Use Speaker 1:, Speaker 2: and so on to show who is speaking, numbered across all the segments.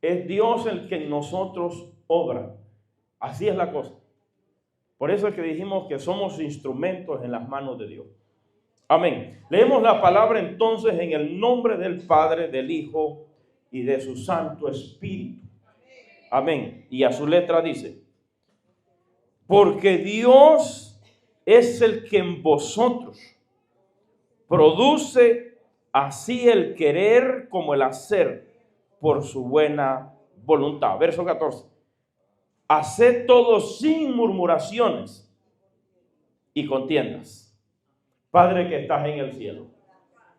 Speaker 1: es Dios el que en nosotros obra. Así es la cosa. Por eso es que dijimos que somos instrumentos en las manos de Dios. Amén. Leemos la palabra entonces en el nombre del Padre, del Hijo y de su Santo Espíritu. Amén. Y a su letra dice: porque Dios es el que en vosotros produce así el querer como el hacer por su buena voluntad. Verso 14. Haced todo sin murmuraciones y contiendas. Padre que estás en el cielo,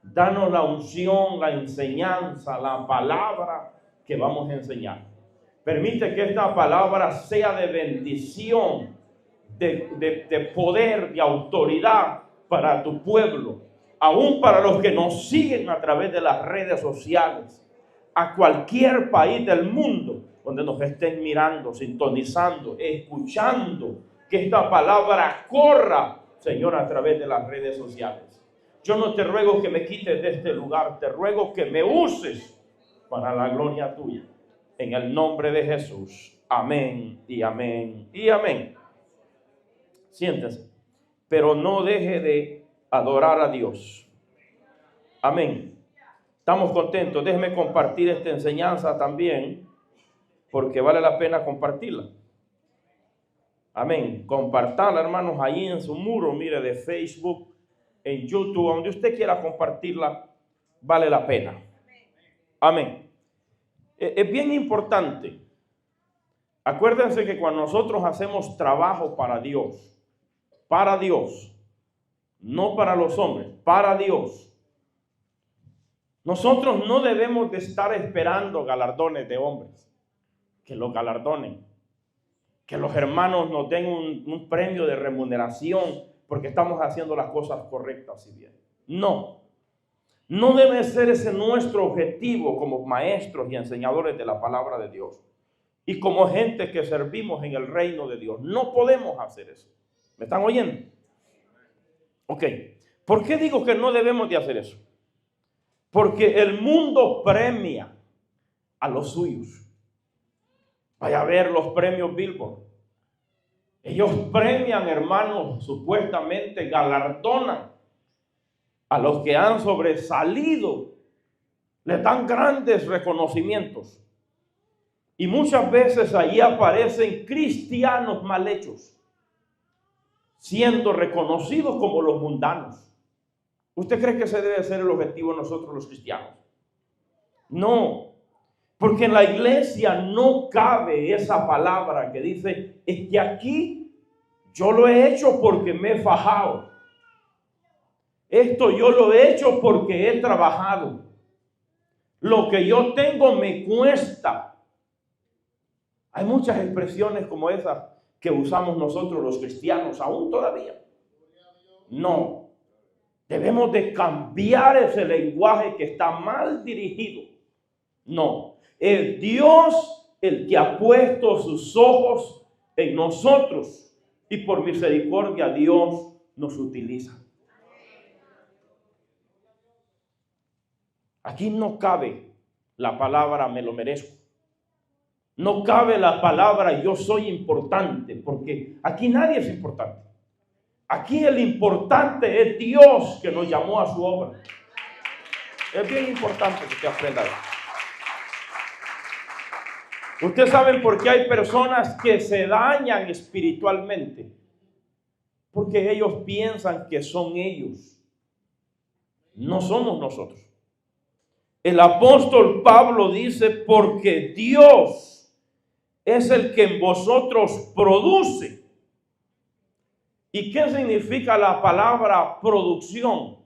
Speaker 1: danos la unción, la enseñanza, la palabra que vamos a enseñar. Permite que esta palabra sea de bendición, de poder, de autoridad para tu pueblo, aún para los que nos siguen a través de las redes sociales, a cualquier país del mundo donde nos estén mirando, sintonizando, escuchando, que esta palabra corra, Señor, a través de las redes sociales. Yo no te ruego que me quites de este lugar, te ruego que me uses para la gloria tuya. En el nombre de Jesús. Amén y amén y amén. Siéntese, pero no deje de adorar a Dios. Amén. Estamos contentos. Déjeme compartir esta enseñanza también, porque vale la pena compartirla. Amén. Compartala, hermanos, ahí en su muro, mire, de Facebook, en YouTube, donde usted quiera compartirla, vale la pena. Amén. Es bien importante. Acuérdense que cuando nosotros hacemos trabajo para Dios, no para los hombres, para Dios, nosotros no debemos de estar esperando galardones de hombres, que los galardonen, que los hermanos nos den un premio de remuneración porque estamos haciendo las cosas correctas y bien. No debe ser ese nuestro objetivo como maestros y enseñadores de la palabra de Dios y como gente que servimos en el reino de Dios. No podemos hacer eso. ¿Me están oyendo? Ok. ¿Por qué digo que no debemos de hacer eso? Porque el mundo premia a los suyos. Vaya a ver los premios Billboard. Ellos premian, hermanos, supuestamente galardonan a los que han sobresalido. Les dan grandes reconocimientos. Y muchas veces ahí aparecen cristianos mal hechos, siendo reconocidos como los mundanos. ¿Usted cree que ese debe ser el objetivo de nosotros los cristianos? No. Porque en la iglesia no cabe esa palabra que dice, es que aquí yo lo he hecho porque me he fajado. Esto yo lo he hecho porque he trabajado. Lo que yo tengo me cuesta. Hay muchas expresiones como esas que usamos nosotros los cristianos aún todavía. No. Debemos de cambiar ese lenguaje que está mal dirigido. No. Es Dios el que ha puesto sus ojos en nosotros y por misericordia Dios nos utiliza. Aquí no cabe la palabra me lo merezco. No cabe la palabra yo soy importante, porque aquí nadie es importante. Aquí el importante es Dios que nos llamó a su obra. Es bien importante que usted aprenda eso. Ustedes saben por qué hay personas que se dañan espiritualmente. Porque ellos piensan que son ellos. No somos nosotros. El apóstol Pablo dice, porque Dios es el que en vosotros produce. ¿Y qué significa la palabra producción?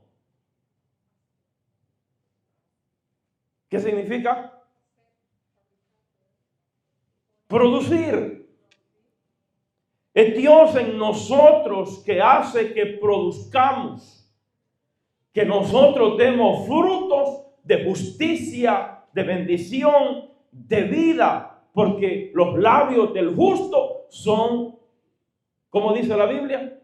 Speaker 1: ¿Qué significa? Producir. Es Dios en nosotros que hace que produzcamos, que nosotros demos frutos de justicia, de bendición, de vida, porque los labios del justo son, como dice la Biblia,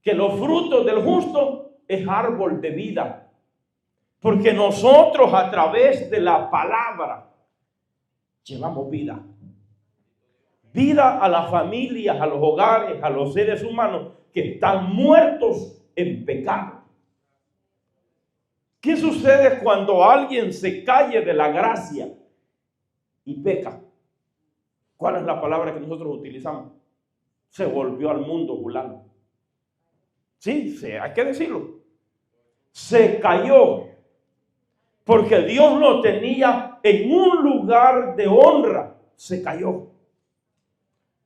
Speaker 1: que los frutos del justo es árbol de vida. Porque nosotros a través de la palabra llevamos vida. Vida a las familias, a los hogares, a los seres humanos que están muertos en pecado. ¿Qué sucede cuando alguien se cae de la gracia y peca? ¿Cuál es la palabra que nosotros utilizamos? Se volvió al mundo fulano. Sí, hay que decirlo. Se cayó. Porque Dios lo tenía en un lugar de honra. Se cayó.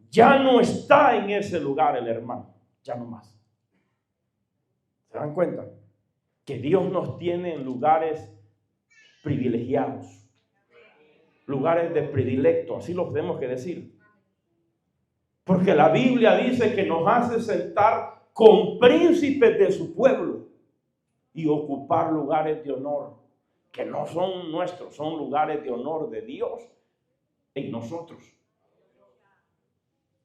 Speaker 1: Ya no está en ese lugar el hermano. Ya no más. ¿Se dan cuenta? Que Dios nos tiene en lugares privilegiados. Lugares de predilecto. Así lo tenemos que decir. Porque la Biblia dice que nos hace sentar con príncipes de su pueblo y ocupar lugares de honor que no son nuestros, son lugares de honor de Dios en nosotros.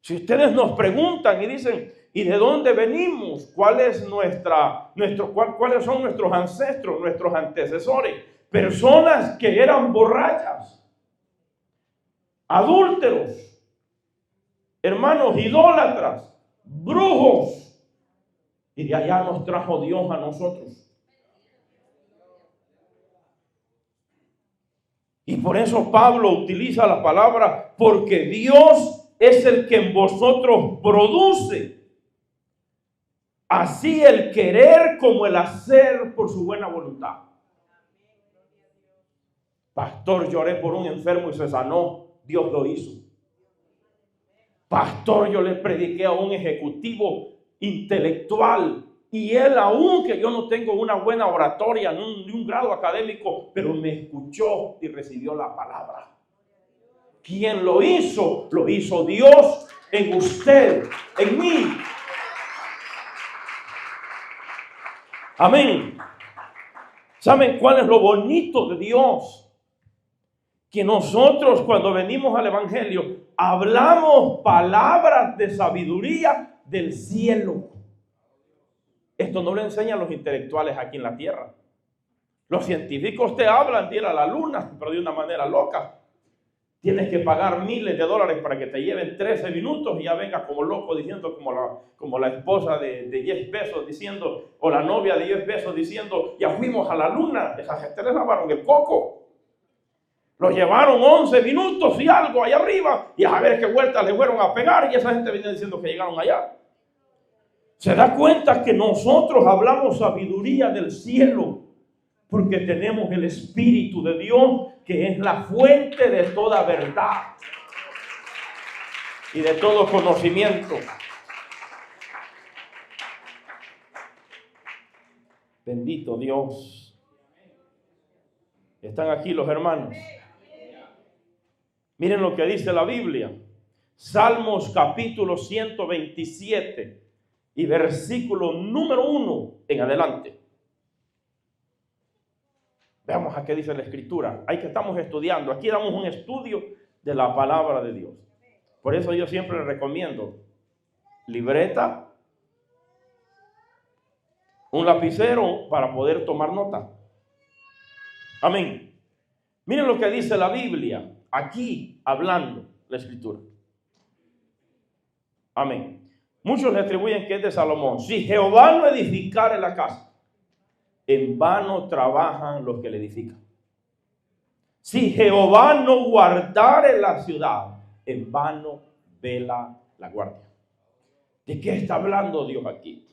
Speaker 1: Si ustedes nos preguntan y dicen, ¿y de dónde venimos? ¿Cuáles son nuestros ancestros, nuestros antecesores? Personas que eran borrachas, adúlteros, hermanos idólatras, brujos. Y de allá nos trajo Dios a nosotros. Y por eso Pablo utiliza la palabra, porque Dios es el que en vosotros produce así el querer como el hacer por su buena voluntad. Pastor, lloré por un enfermo y se sanó. Dios lo hizo. Pastor, yo le prediqué a un ejecutivo intelectual y él, aunque yo no tengo una buena oratoria ni un grado académico, pero me escuchó y recibió la palabra. ¿Quién lo hizo? Lo hizo Dios en usted, en mí. Amén. ¿Saben cuál es lo bonito de Dios? Que nosotros cuando venimos al Evangelio hablamos palabras de sabiduría del cielo. Esto no lo enseñan los intelectuales aquí en la tierra. Los científicos te hablan de ir a la luna, pero de una manera loca. Tienes que pagar miles de dólares para que te lleven 13 minutos y ya vengas como loco diciendo, como la esposa de Jeff Bezos diciendo, o la novia de Jeff Bezos diciendo, ya fuimos a la luna. Esa gente les lavaron el coco. Los llevaron 11 minutos y algo allá arriba y a ver qué vueltas le fueron a pegar y esa gente venía diciendo que llegaron allá. Se da cuenta que nosotros hablamos sabiduría del cielo porque tenemos el Espíritu de Dios que es la fuente de toda verdad y de todo conocimiento. Bendito Dios. ¿Están aquí los hermanos? Miren lo que dice la Biblia. Salmos capítulo 127 y versículo número 1 en adelante. Veamos a qué dice la Escritura. Ahí que estamos estudiando. Aquí damos un estudio de la palabra de Dios. Por eso yo siempre les recomiendo libreta, un lapicero para poder tomar nota. Amén. Miren lo que dice la Biblia. Aquí hablando la Escritura. Amén. Muchos le atribuyen que es de Salomón. Si Jehová no edificare la casa, en vano trabajan los que le edifican. Si Jehová no guardare la ciudad, en vano vela la guardia. ¿De qué está hablando Dios aquí?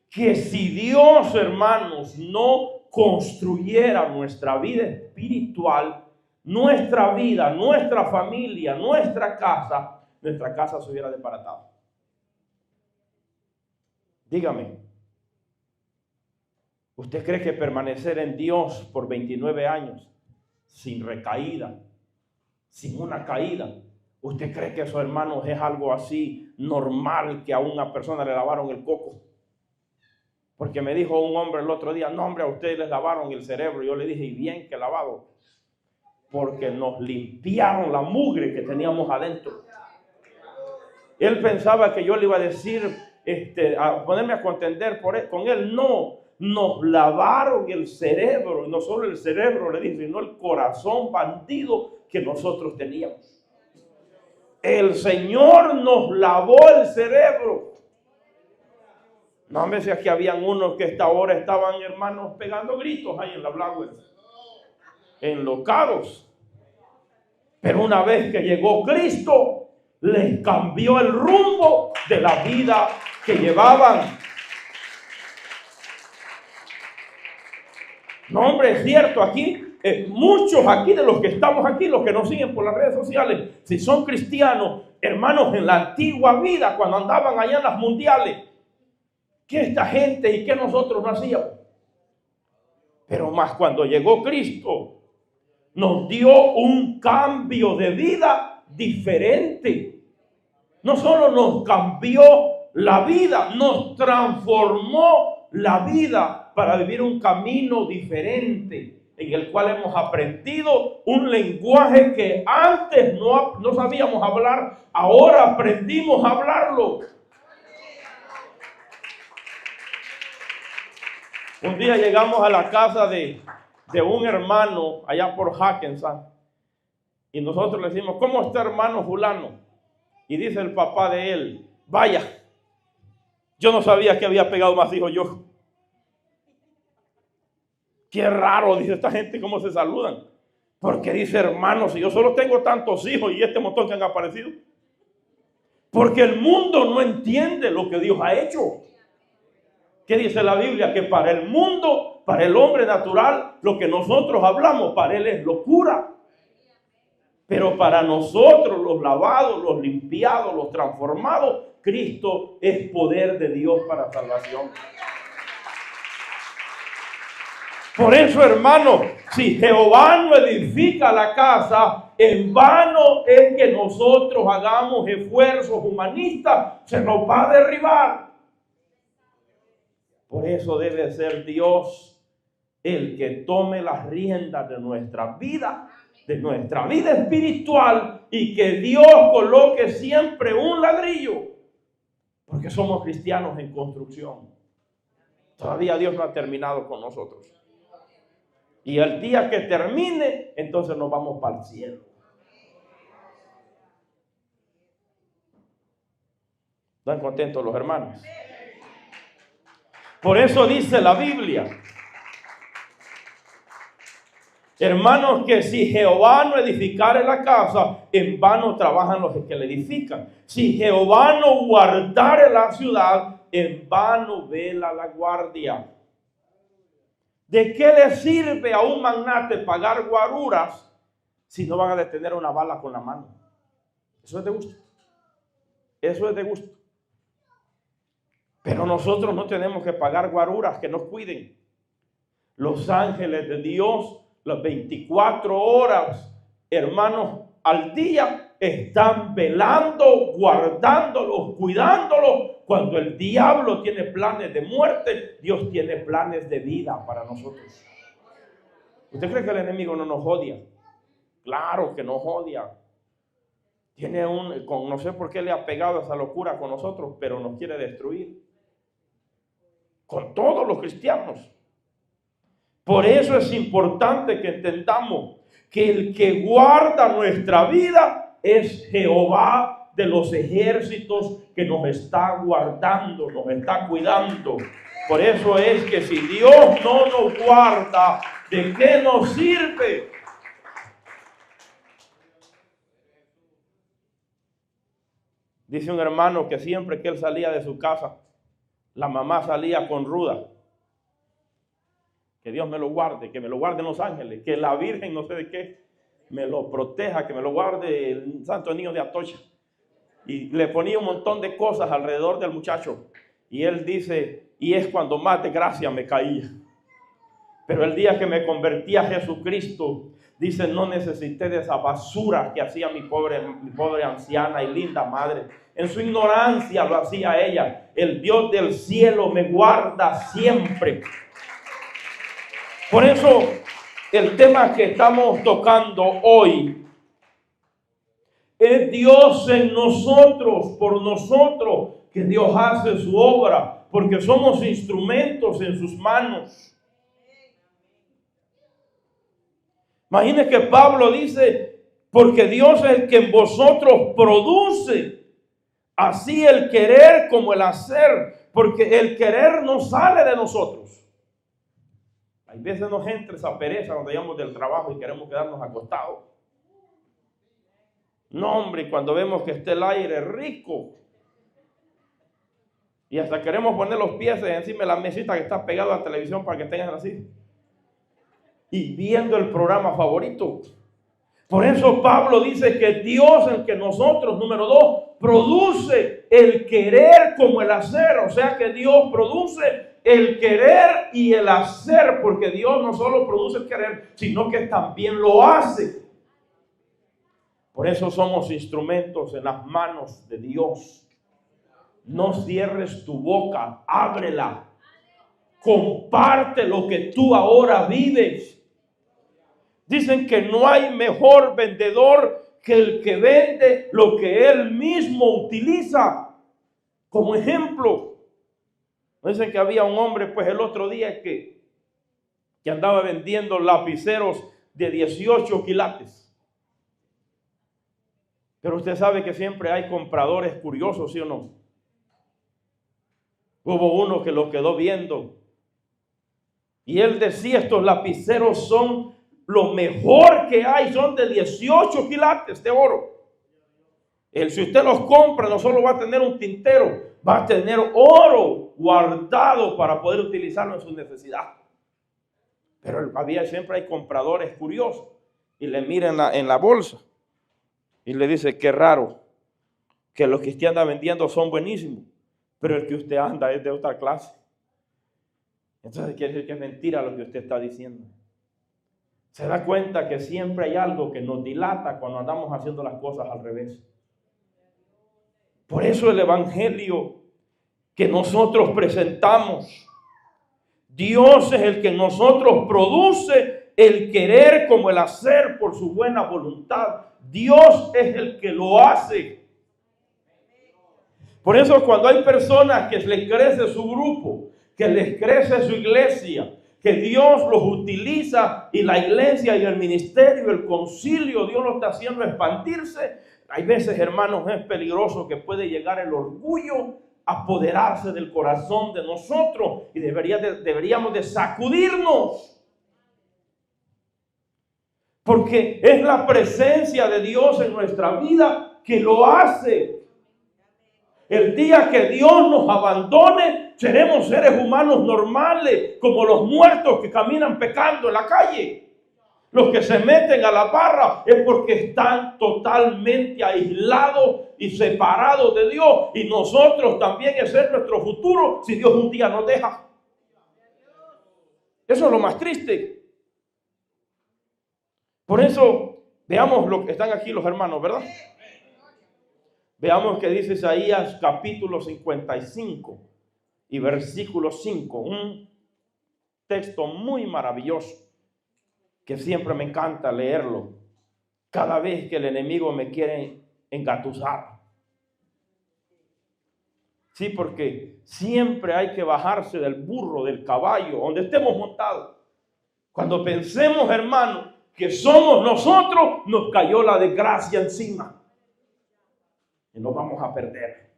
Speaker 1: Que si Dios, hermanos, no construyera nuestra vida espiritual, nuestra vida, nuestra familia, nuestra casa se hubiera desbaratado. Dígame, ¿usted cree que permanecer en Dios por 29 años, sin recaída, sin una caída, usted cree que eso, hermanos, es algo así normal que a una persona le lavaron el coco? Porque me dijo un hombre el otro día, no hombre, a ustedes les lavaron el cerebro. Yo le dije, y bien que lavado, porque nos limpiaron la mugre que teníamos adentro. Él pensaba que yo le iba a decir, a ponerme a contender con él. No, nos lavaron el cerebro, y no solo el cerebro, le dice, sino el corazón bandido que nosotros teníamos. El Señor nos lavó el cerebro. No me decía que habían unos que a esta hora estaban, hermanos, pegando gritos ahí en la Blackwell, enlocados. Pero una vez que llegó Cristo, les cambió el rumbo de la vida que llevaban. No, hombre, es cierto, aquí, muchos aquí de los que estamos aquí, los que nos siguen por las redes sociales, si son cristianos, hermanos, en la antigua vida, cuando andaban allá en las mundiales, ¿qué esta gente y qué nosotros no hacíamos? Pero más cuando llegó Cristo, nos dio un cambio de vida diferente. No solo nos cambió la vida, nos transformó la vida para vivir un camino diferente, en el cual hemos aprendido un lenguaje que antes no sabíamos hablar, ahora aprendimos a hablarlo. Un día llegamos a la casa de un hermano allá por Hackensack y nosotros le decimos, ¿cómo está hermano fulano? Y dice el papá de él, vaya, yo no sabía que había pegado más hijos yo. Qué raro, dice esta gente, cómo se saludan. Porque dice, hermano, si yo solo tengo tantos hijos y este montón que han aparecido. Porque el mundo no entiende lo que Dios ha hecho. ¿Qué dice la Biblia? Que para el mundo, para el hombre natural, lo que nosotros hablamos, para él es locura. Pero para nosotros, los lavados, los limpiados, los transformados, Cristo es poder de Dios para salvación. Por eso, hermano, si Jehová no edifica la casa, en vano es que nosotros hagamos esfuerzos humanistas, se nos va a derribar. Por eso debe ser Dios el que tome las riendas de nuestra vida espiritual, y que Dios coloque siempre un ladrillo, porque somos cristianos en construcción. Todavía Dios no ha terminado con nosotros. Y el día que termine, entonces nos vamos para el cielo. ¿Están contentos los hermanos? Por eso dice la Biblia, hermanos, que si Jehová no edificare la casa, en vano trabajan los que la edifican. Si Jehová no guardare la ciudad, en vano vela la guardia. ¿De qué le sirve a un magnate pagar guaruras si no van a detener una bala con la mano? Eso es de gusto. Eso es de gusto. Pero nosotros no tenemos que pagar guaruras que nos cuiden. Los ángeles de Dios, las 24 horas, hermanos, al día, están velando, guardándolos, cuidándolos. Cuando el diablo tiene planes de muerte, Dios tiene planes de vida para nosotros. ¿Usted cree que el enemigo no nos odia? Claro que nos odia. No sé por qué le ha pegado esa locura con nosotros, pero nos quiere destruir. Con todos los cristianos. Por eso es importante que entendamos que el que guarda nuestra vida es Jehová de los ejércitos, que nos está guardando, nos está cuidando. Por eso es que si Dios no nos guarda, ¿de qué nos sirve? Dice un hermano que siempre que él salía de su casa, la mamá salía con ruda. Que Dios me lo guarde, que me lo guarden los ángeles, que la Virgen no sé de qué me lo proteja, que me lo guarde el Santo Niño de Atocha. Y le ponía un montón de cosas alrededor del muchacho. Y él dice, y es cuando más desgracia me caía. Pero el día que me convertí a Jesucristo, dice, no necesité de esa basura que hacía mi pobre anciana y linda madre. En su ignorancia lo hacía ella. El Dios del cielo me guarda siempre. Por eso, el tema que estamos tocando hoy es Dios en nosotros, por nosotros, que Dios hace su obra. porque somos instrumentos en sus manos. Imagine que Pablo dice, porque Dios es el que en vosotros produce así el querer como el hacer, porque el querer no sale de nosotros. Hay veces nos entra esa pereza cuando llegamos del trabajo y queremos quedarnos acostados. No, hombre, cuando vemos que está el aire rico y hasta queremos poner los pies encima de la mesita que está pegada a la televisión para que tengan así y viendo el programa favorito. Por eso Pablo dice que Dios, el que nosotros, número 2, produce el querer como el hacer. O sea que Dios produce el querer y el hacer, porque Dios no solo produce el querer, sino que también lo hace. Por eso somos instrumentos en las manos de Dios. No cierres tu boca, ábrela. Comparte lo que tú ahora vives. Dicen que no hay mejor vendedor que el que vende lo que él mismo utiliza. Como ejemplo, dicen que había un hombre, pues el otro día que andaba vendiendo lapiceros de 18 quilates. Pero usted sabe que siempre hay compradores curiosos, ¿sí o no? Hubo uno que lo quedó viendo y él decía, estos lapiceros son lo mejor que hay, son de 18 quilates de oro. Si usted los compra, no solo va a tener un tintero, va a tener oro guardado para poder utilizarlo en su necesidad. Pero siempre hay compradores curiosos y le miran en la bolsa y le dice, qué raro, que los que usted anda vendiendo son buenísimos, pero el que usted anda es de otra clase. Entonces quiere decir que es mentira lo que usted está diciendo. Se da cuenta que siempre hay algo que nos dilata cuando andamos haciendo las cosas al revés. Por eso el evangelio que nosotros presentamos, Dios es el que nosotros produce el querer como el hacer por su buena voluntad. Dios es el que lo hace. Por eso cuando hay personas que les crece su grupo, que les crece su iglesia, que Dios los utiliza y la iglesia y el ministerio, el concilio, Dios lo está haciendo expandirse. Hay veces, hermanos, es peligroso que puede llegar el orgullo a apoderarse del corazón de nosotros y deberíamos de sacudirnos. Porque es la presencia de Dios en nuestra vida que lo hace. El día que Dios nos abandone, seremos seres humanos normales, como los muertos que caminan pecando en la calle. Los que se meten a la barra es porque están totalmente aislados y separados de Dios. Y nosotros también es nuestro futuro si Dios un día nos deja. Eso es lo más triste. Por eso, veamos lo que están aquí los hermanos, ¿verdad? Veamos que dice Isaías capítulo 55 y versículo 5. Un texto muy maravilloso que siempre me encanta leerlo cada vez que el enemigo me quiere engatusar. Sí, porque siempre hay que bajarse del burro, del caballo, donde estemos montados. Cuando pensemos, hermano, que somos nosotros, nos cayó la desgracia encima. Y nos vamos a perder.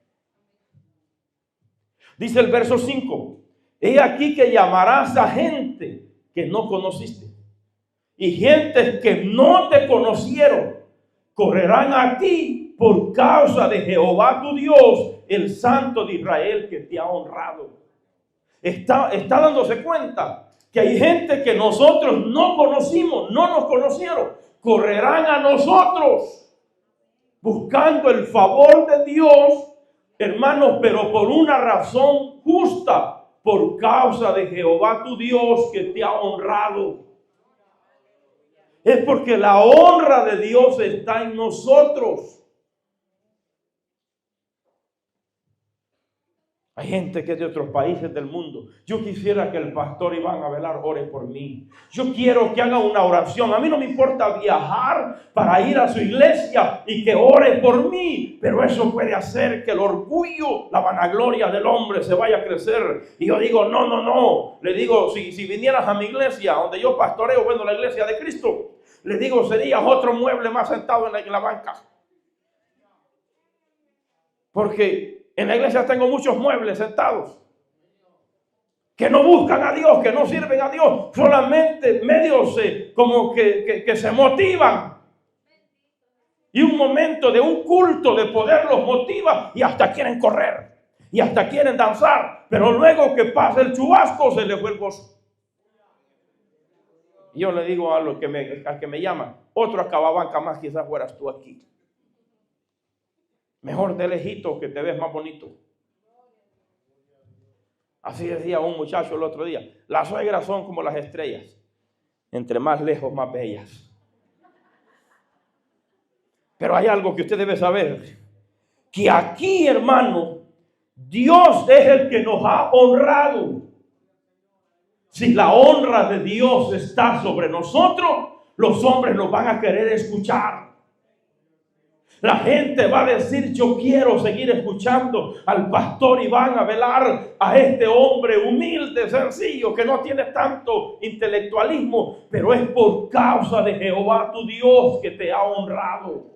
Speaker 1: Dice el verso 5. He aquí que llamarás a gente que no conociste. Y gentes que no te conocieron correrán a ti por causa de Jehová tu Dios, el Santo de Israel que te ha honrado. Está dándose cuenta que hay gente que nosotros no conocimos, no nos conocieron. Correrán a nosotros buscando el favor de Dios, hermanos, pero por una razón justa, por causa de Jehová tu Dios que te ha honrado. Es porque la honra de Dios está en nosotros. Hay gente que es de otros países del mundo. Yo quisiera que el pastor Iván Avelar ore por mí. Yo quiero que haga una oración. A mí no me importa viajar para ir a su iglesia y que ore por mí. Pero eso puede hacer que el orgullo, la vanagloria del hombre se vaya a crecer. Y yo digo, no. Le digo, si vinieras a mi iglesia, donde yo pastoreo, bueno, la iglesia de Cristo, le digo, serías otro mueble más sentado en la banca. Porque en la iglesia tengo muchos muebles sentados que no buscan a Dios, que no sirven a Dios, solamente medios como que se motivan. Y un momento de un culto de poder los motiva y hasta quieren correr y hasta quieren danzar, pero luego que pasa el chubasco se les fue el gozo. Y yo le digo al que me llama, otro acababanca más, quizás fueras tú aquí. Mejor de lejito que te ves más bonito. Así decía un muchacho el otro día. Las suegras son como las estrellas. Entre más lejos, más bellas. Pero hay algo que usted debe saber. Que aquí, hermano, Dios es el que nos ha honrado. Si la honra de Dios está sobre nosotros, los hombres nos van a querer escuchar. La gente va a decir, yo quiero seguir escuchando al pastor Iván Avelar, a este hombre humilde, sencillo, que no tiene tanto intelectualismo, pero es por causa de Jehová tu Dios que te ha honrado.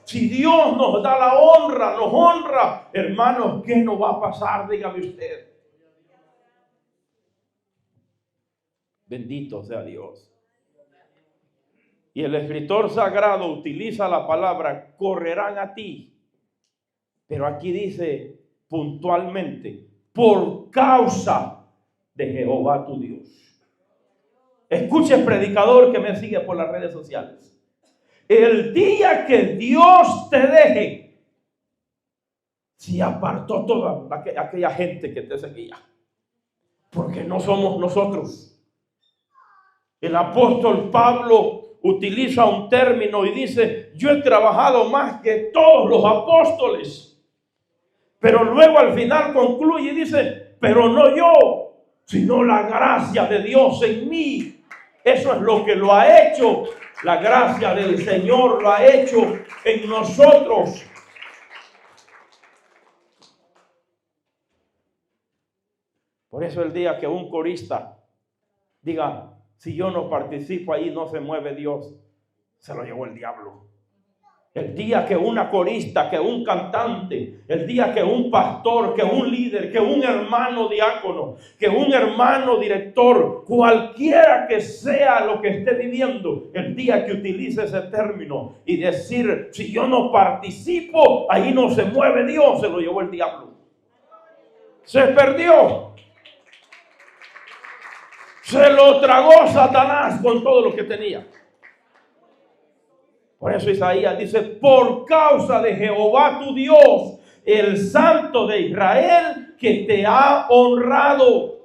Speaker 1: Si Dios nos da la honra, nos honra, hermanos, ¿qué nos va a pasar? Dígame usted. Bendito sea Dios. Y el escritor sagrado utiliza la palabra correrán a ti. Pero aquí dice puntualmente, por causa de Jehová tu Dios. Escuche, predicador que me sigue por las redes sociales. El día que Dios te deje, se apartó toda aquella gente que te seguía. Porque no somos nosotros. El apóstol Pablo utiliza un término y dice, yo he trabajado más que todos los apóstoles. Pero luego al final concluye y dice, pero no yo, sino la gracia de Dios en mí. Eso es lo que lo ha hecho. La gracia del Señor lo ha hecho en nosotros. Por eso el día que un corista diga, si yo no participo ahí, no se mueve Dios, se lo llevó el diablo. El día que una corista, que un cantante, el día que un pastor, que un líder, que un hermano diácono, que un hermano director, cualquiera que sea lo que esté viviendo, el día que utilice ese término y decir, si yo no participo, ahí no se mueve Dios, se lo llevó el diablo. Se perdió. Se lo tragó Satanás con todo lo que tenía. Por eso Isaías dice, por causa de Jehová tu Dios, el Santo de Israel, que te ha honrado.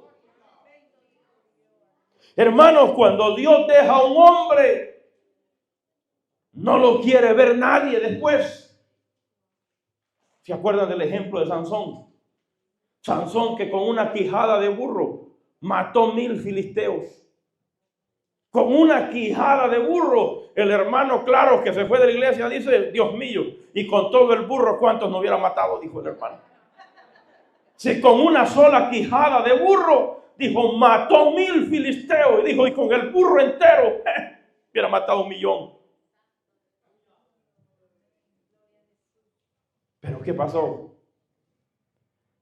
Speaker 1: Hermanos, cuando Dios deja a un hombre, no lo quiere ver nadie después. ¿Se acuerdan del ejemplo de Sansón? Sansón, que con una quijada de burro mató 1000 filisteos. Con una quijada de burro. El hermano, claro, que se fue de la iglesia, dice, Dios mío, y con todo el burro, ¿cuántos no hubiera matado? Dijo el hermano. Si con una sola quijada de burro, dijo, mató 1000 filisteos. Y dijo, y con el burro entero, hubiera matado 1,000,000. ¿Pero qué pasó?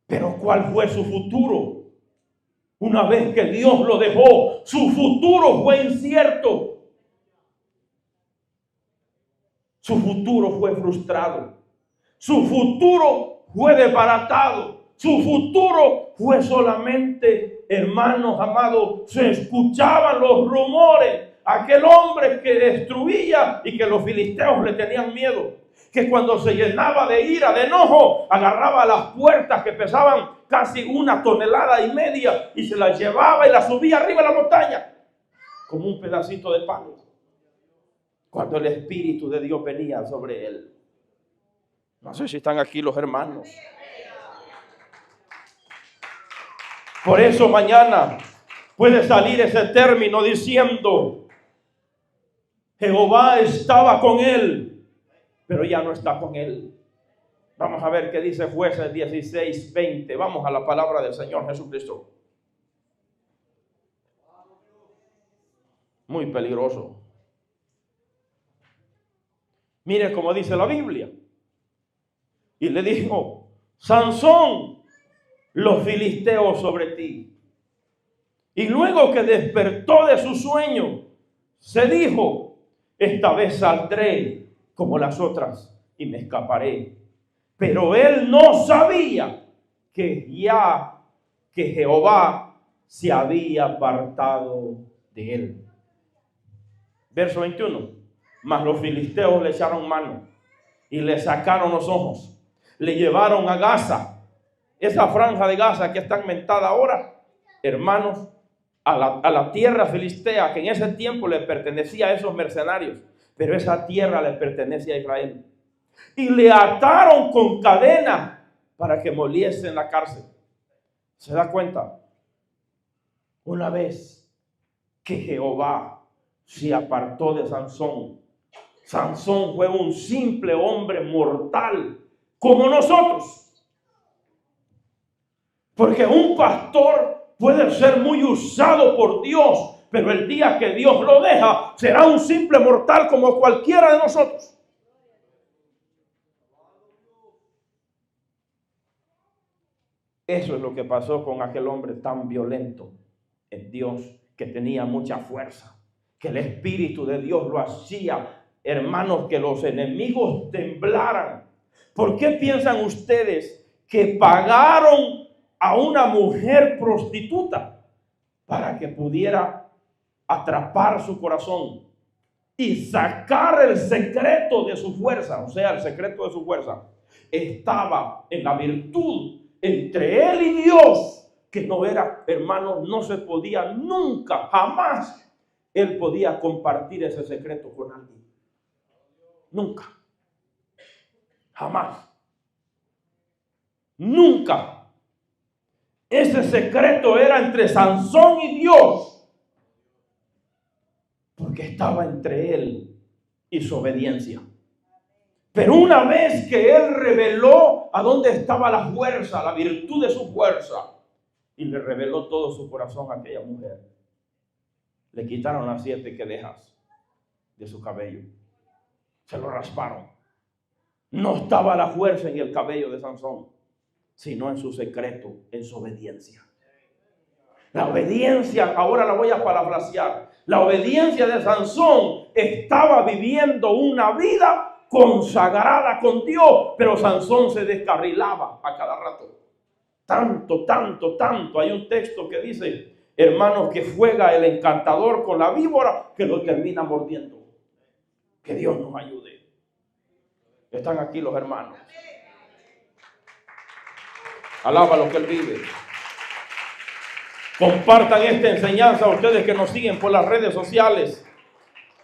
Speaker 1: ¿Pero cuál fue su futuro? Una vez que Dios lo dejó, su futuro fue incierto. Su futuro fue frustrado. Su futuro fue desbaratado. Su futuro fue solamente, hermanos amados, se escuchaban los rumores. Aquel hombre que destruía y que los filisteos le tenían miedo. Que cuando se llenaba de ira, de enojo, agarraba las puertas que pesaban casi 1,5 toneladas y se las llevaba y las subía arriba de la montaña como un pedacito de pan. Cuando el Espíritu de Dios venía sobre él. No sé si están aquí los hermanos. Por eso mañana puede salir ese término diciendo: Jehová estaba con él, pero ya no está con él. Vamos a ver qué dice Jueces 16:20. Vamos a la palabra del Señor Jesucristo. Muy peligroso. Mire cómo dice la Biblia. Y le dijo: Sansón, los filisteos sobre ti. Y luego que despertó de su sueño, se dijo: esta vez saldré como las otras y me escaparé. Pero él no sabía que Jehová se había apartado de él. Verso 21. Mas los filisteos le echaron mano y le sacaron los ojos. Le llevaron a Gaza. Esa franja de Gaza que está inventada ahora, hermanos, a la tierra filistea, que en ese tiempo le pertenecía a esos mercenarios, pero esa tierra le pertenece a Israel. Y le ataron con cadena para que moliese en la cárcel. ¿Se da cuenta? Una vez que Jehová se apartó de Sansón, Sansón fue un simple hombre mortal como nosotros. Porque un pastor puede ser muy usado por Dios, pero el día que Dios lo deja, será un simple mortal como cualquiera de nosotros. Eso es lo que pasó con aquel hombre tan violento en Dios, que tenía mucha fuerza, que el Espíritu de Dios lo hacía, hermanos, que los enemigos temblaran. ¿Por qué piensan ustedes que pagaron a una mujer prostituta para que pudiera atrapar su corazón y sacar el secreto de su fuerza? O sea, el secreto de su fuerza estaba en la virtud entre él y Dios, que no era, hermanos, no se podía nunca, jamás él podía compartir ese secreto con alguien. Nunca. Jamás. Nunca. Ese secreto era entre Sansón y Dios, porque estaba entre él y su obediencia. Pero una vez que él reveló a dónde estaba la fuerza, la virtud de su fuerza, y le reveló todo su corazón a aquella mujer, le quitaron las 7 quedejas de su cabello. Se lo rasparon. No estaba la fuerza en el cabello de Sansón, sino en su secreto, en su obediencia. La obediencia, ahora la voy a parafrasear. La obediencia de Sansón estaba viviendo una vida consagrada con Dios, pero Sansón se descarrilaba a cada rato. Tanto. Hay un texto que dice, hermanos, que juega el encantador con la víbora que lo termina mordiendo. Que Dios nos ayude. Están aquí los hermanos. Alaba lo que Él vive. Compartan esta enseñanza a ustedes que nos siguen por las redes sociales.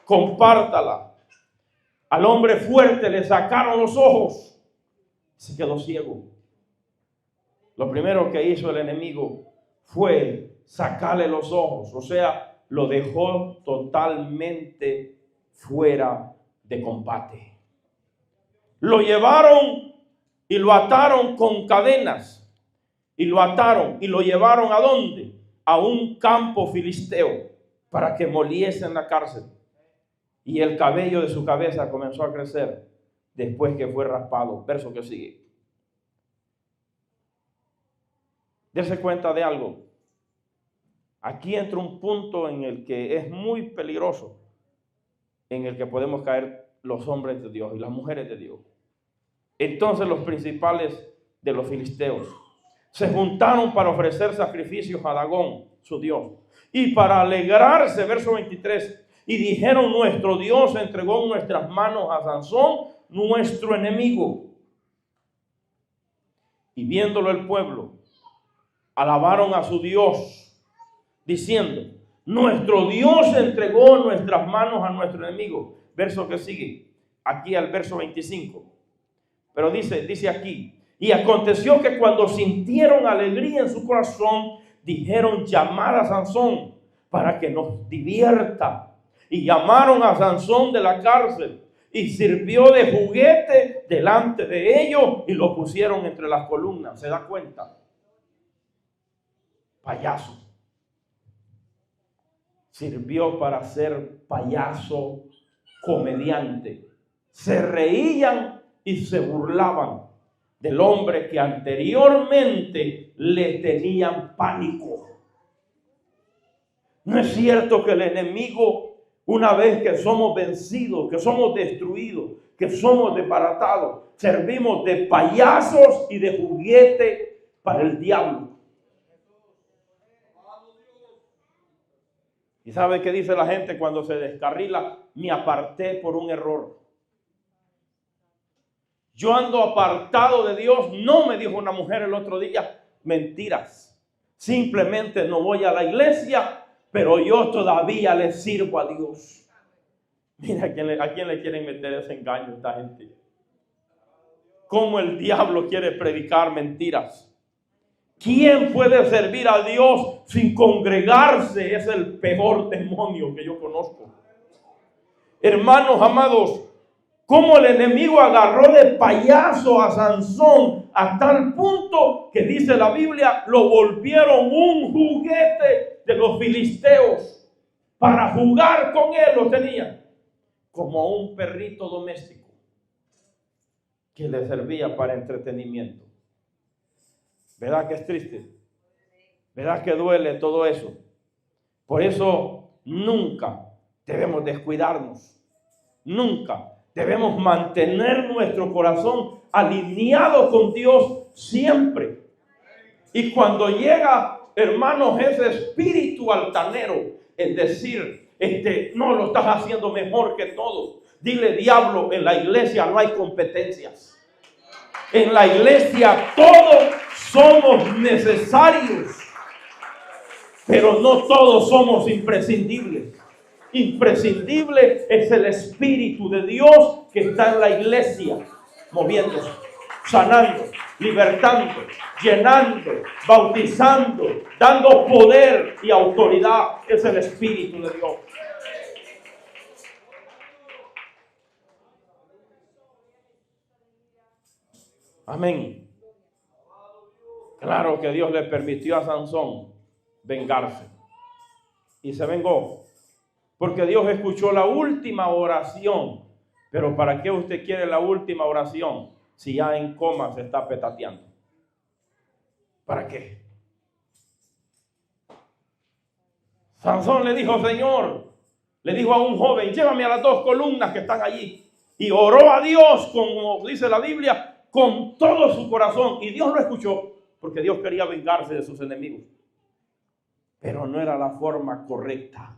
Speaker 1: Compártala. Al hombre fuerte le sacaron los ojos. Se quedó ciego. Lo primero que hizo el enemigo fue sacarle los ojos. O sea, lo dejó totalmente fuera de combate. Lo llevaron y lo ataron con cadenas. Y lo ataron y lo llevaron ¿a dónde? A un campo filisteo para que moliese en la cárcel. Y el cabello de su cabeza comenzó a crecer después que fue raspado. Verso que sigue. Dese cuenta de algo. Aquí entra un punto en el que es muy peligroso, en el que podemos caer los hombres de Dios y las mujeres de Dios. Entonces los principales de los filisteos se juntaron para ofrecer sacrificios a Dagón, su Dios, y para alegrarse, verso 23, y dijeron: nuestro Dios entregó en nuestras manos a Sansón, nuestro enemigo. Y viéndolo el pueblo, alabaron a su Dios, diciendo: nuestro Dios entregó en nuestras manos a nuestro enemigo. Verso que sigue, aquí al verso 25. Pero dice aquí: y aconteció que cuando sintieron alegría en su corazón, dijeron: llamar a Sansón para que nos divierta. Y llamaron a Sansón de la cárcel y sirvió de juguete delante de ellos y lo pusieron entre las columnas. ¿Se da cuenta? Payaso. Sirvió para ser payaso, comediante. Se reían y se burlaban del hombre que anteriormente le tenían pánico. No es cierto que el enemigo, una vez que somos vencidos, que somos destruidos, que somos desbaratados, servimos de payasos y de juguete para el diablo. ¿Y sabe qué dice la gente cuando se descarrila? Me aparté por un error. Yo ando apartado de Dios. No, me dijo una mujer el otro día. Mentiras. Simplemente no voy a la iglesia, pero yo todavía le sirvo a Dios. Mira a quién le quieren meter ese engaño a esta gente. Cómo el diablo quiere predicar mentiras. ¿Quién puede servir a Dios sin congregarse? Es el peor demonio que yo conozco. Hermanos amados, cómo el enemigo agarró de payaso a Sansón a tal punto que dice la Biblia, lo volvieron un juguete de los filisteos. Para jugar con él lo tenían como un perrito doméstico que le servía para entretenimiento. ¿Verdad que es triste? ¿Verdad que duele todo eso? Por eso nunca debemos descuidarnos. Nunca debemos mantener nuestro corazón alineado con Dios siempre. Y cuando llega, hermanos, ese espíritu altanero, es decir, no lo estás haciendo mejor que todos. Dile: diablo, en la iglesia no hay competencias. En la iglesia todos somos necesarios, pero no todos somos imprescindibles. Imprescindible es el Espíritu de Dios que está en la iglesia, moviéndose, sanando, libertando, llenando, bautizando, dando poder y autoridad. Es el Espíritu de Dios. Amén. Claro que Dios le permitió a Sansón vengarse. Y se vengó. Porque Dios escuchó la última oración. Pero ¿para qué usted quiere la última oración si ya en coma se está petateando? ¿Para qué? Sansón le dijo: Señor, le dijo a un joven: llévame a las 2 columnas que están allí. Y oró a Dios, como dice la Biblia, con todo su corazón. Y Dios lo escuchó. Porque Dios quería vengarse de sus enemigos. Pero no era la forma correcta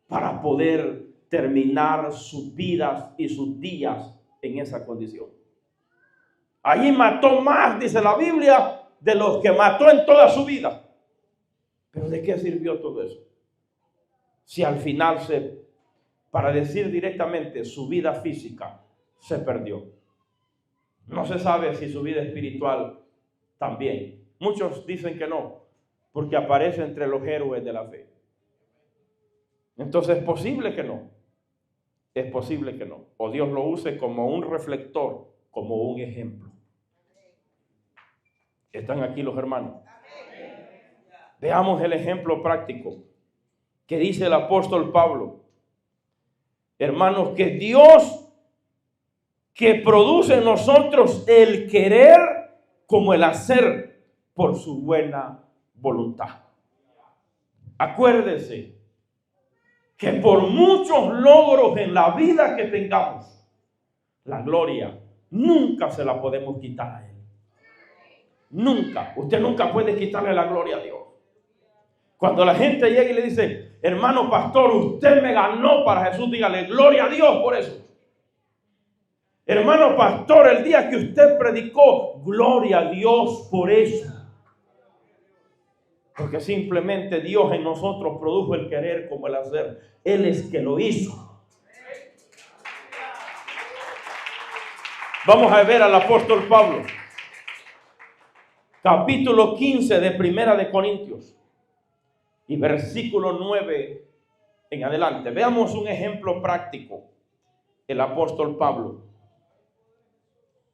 Speaker 1: para poder terminar sus vidas y sus días en esa condición. Allí mató más, dice la Biblia, de los que mató en toda su vida. Pero ¿de qué sirvió todo eso? Si al final para decir directamente, su vida física se perdió. No se sabe si su vida espiritual también. Muchos dicen que no, porque aparece entre los héroes de la fe. Entonces es posible que no. Es posible que no. O Dios lo use como un reflector, como un ejemplo. ¿Están aquí los hermanos? Veamos el ejemplo práctico que dice el apóstol Pablo. Hermanos, que Dios, que produce en nosotros el querer como el hacer por su buena voluntad. Acuérdese que por muchos logros en la vida que tengamos, la gloria nunca se la podemos quitar a Él. Nunca. Usted nunca puede quitarle la gloria a Dios. Cuando la gente llega y le dice: hermano pastor, usted me ganó para Jesús, dígale: gloria a Dios por eso. Hermano pastor, el día que usted predicó, gloria a Dios por eso. Porque simplemente Dios en nosotros produjo el querer como el hacer. Él es que lo hizo. Vamos a ver al apóstol Pablo. Capítulo 15 de Primera de Corintios. y versículo 9 en adelante. Veamos un ejemplo práctico. El apóstol Pablo.